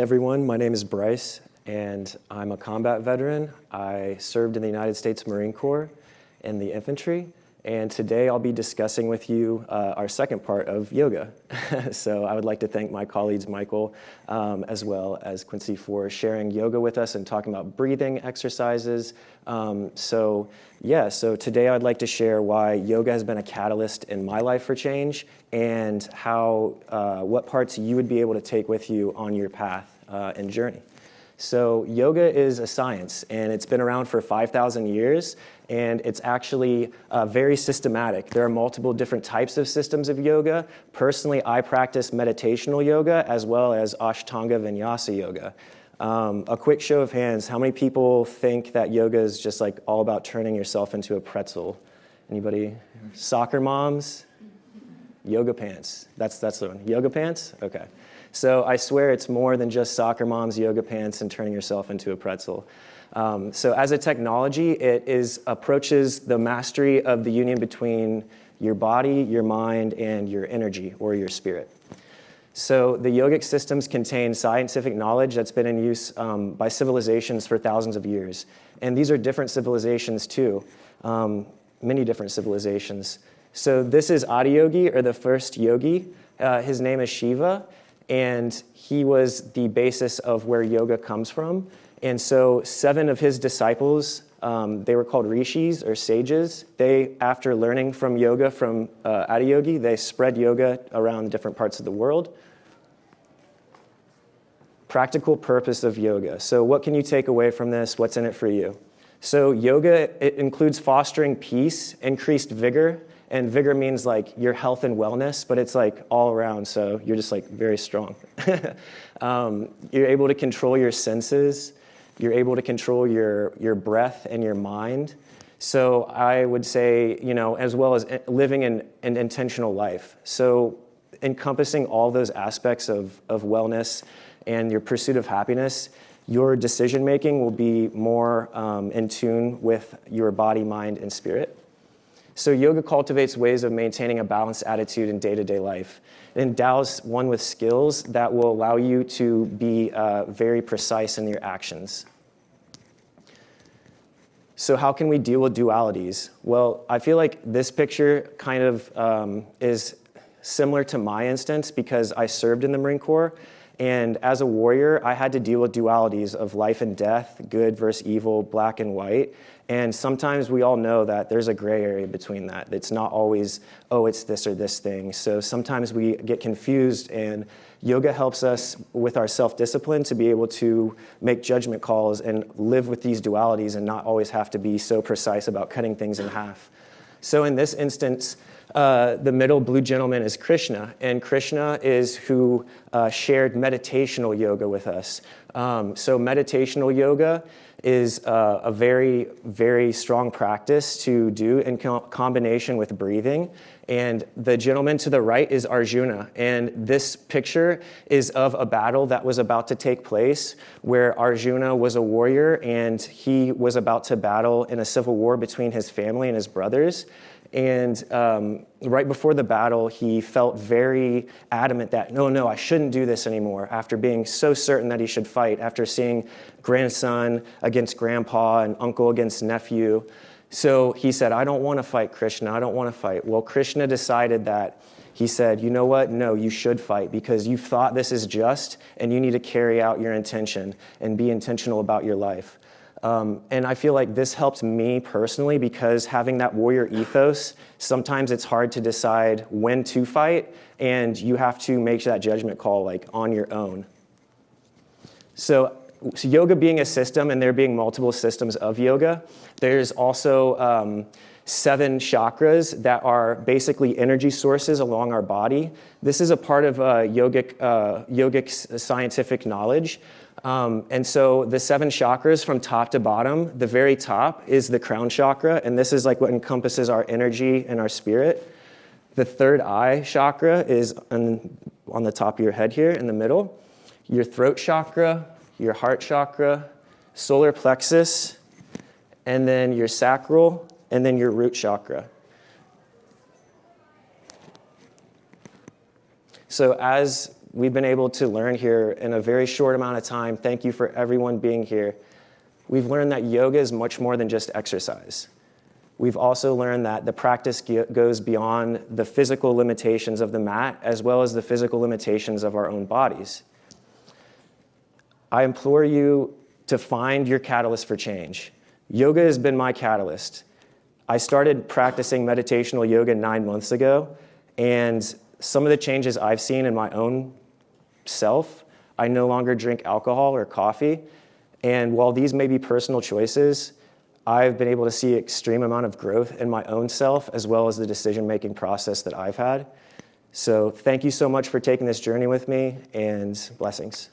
everyone. My name is Bryce, and I'm a combat veteran. I served in the United States Marine Corps in the infantry, and today I'll be discussing with you our second part of yoga. So I would like to thank my colleagues Michael as well as Quincy for sharing yoga with us and talking about breathing exercises. So today I'd like to share why yoga has been a catalyst in my life for change and how what parts you would be able to take with you on your path and journey. So yoga is a science, and it's been around for 5,000 years, and it's actually very systematic. There are multiple different types of systems of yoga. Personally, I practice meditational yoga as well as Ashtanga Vinyasa yoga. A quick show of hands, how many people think that yoga is just like all about turning yourself into a pretzel? Anybody? Soccer moms? Yoga pants. That's the one. Yoga pants? Okay. So I swear it's more than just soccer moms, yoga pants, and turning yourself into a pretzel. So as a technology, it approaches the mastery of the union between your body, your mind, and your energy or your spirit. So the yogic systems contain scientific knowledge that's been in use by civilizations for thousands of years. And these are different civilizations too, many different civilizations. So this is Adiyogi, or the first yogi. His name is Shiva, and he was the basis of where yoga comes from. And so 7 of his disciples, they were called rishis or sages. They, after learning from yoga from Adiyogi, they spread yoga around different parts of the world. Practical purpose of yoga. So what can you take away from this? What's in it for you? So yoga, it includes fostering peace, increased vigor, and vigor means like your health and wellness, but it's like all around, so you're just like very strong. You're able to control your senses. You're able to control your breath and your mind. So I would say, as well as living an intentional life. So encompassing all those aspects of wellness and your pursuit of happiness, your decision-making will be more in tune with your body, mind, and spirit. So yoga cultivates ways of maintaining a balanced attitude in day-to-day life. It endows one with skills that will allow you to be very precise in your actions. So how can we deal with dualities? Well, I feel like this picture kind of is similar to my instance because I served in the Marine Corps. And as a warrior, I had to deal with dualities of life and death, good versus evil, black and white. And sometimes we all know that there's a gray area between that. It's not always, it's this or this thing. So sometimes we get confused, and yoga helps us with our self-discipline to be able to make judgment calls and live with these dualities and not always have to be so precise about cutting things in half. So in this instance, the middle blue gentleman is Krishna, and Krishna is who shared meditational yoga with us. So meditational yoga is a very, very strong practice to do in combination with breathing. And the gentleman to the right is Arjuna. And this picture is of a battle that was about to take place where Arjuna was a warrior and he was about to battle in a civil war between his family and his brothers. And right before the battle, he felt very adamant that, no, I shouldn't do this anymore, after being so certain that he should fight, after seeing grandson against grandpa and uncle against nephew. So he said, I don't want to fight, Krishna. I don't want to fight. Well, Krishna decided that he said, you know what? No, you should fight because you thought this is just, and you need to carry out your intention and be intentional about your life. And I feel like this helped me personally because having that warrior ethos, sometimes it's hard to decide when to fight, and you have to make that judgment call like on your own. So yoga being a system, and there being multiple systems of yoga, there's also 7 chakras that are basically energy sources along our body. This is a part of yogic scientific knowledge. And so the 7 chakras from top to bottom, the very top is the crown chakra, and this is like what encompasses our energy and our spirit. The third eye chakra is on the top of your head here in the middle. Your throat chakra, your heart chakra, solar plexus, and then your sacral, and then your root chakra. So as we've been able to learn here in a very short amount of time. Thank you for everyone being here. We've learned that yoga is much more than just exercise. We've also learned that the practice goes beyond the physical limitations of the mat as well as the physical limitations of our own bodies. I implore you to find your catalyst for change. Yoga has been my catalyst. I started practicing meditational yoga 9 months ago, and some of the changes I've seen in my own self, I no longer drink alcohol or coffee, and while these may be personal choices, I've been able to see extreme amount of growth in my own self as well as the decision-making process that I've had. So thank you so much for taking this journey with me, and blessings.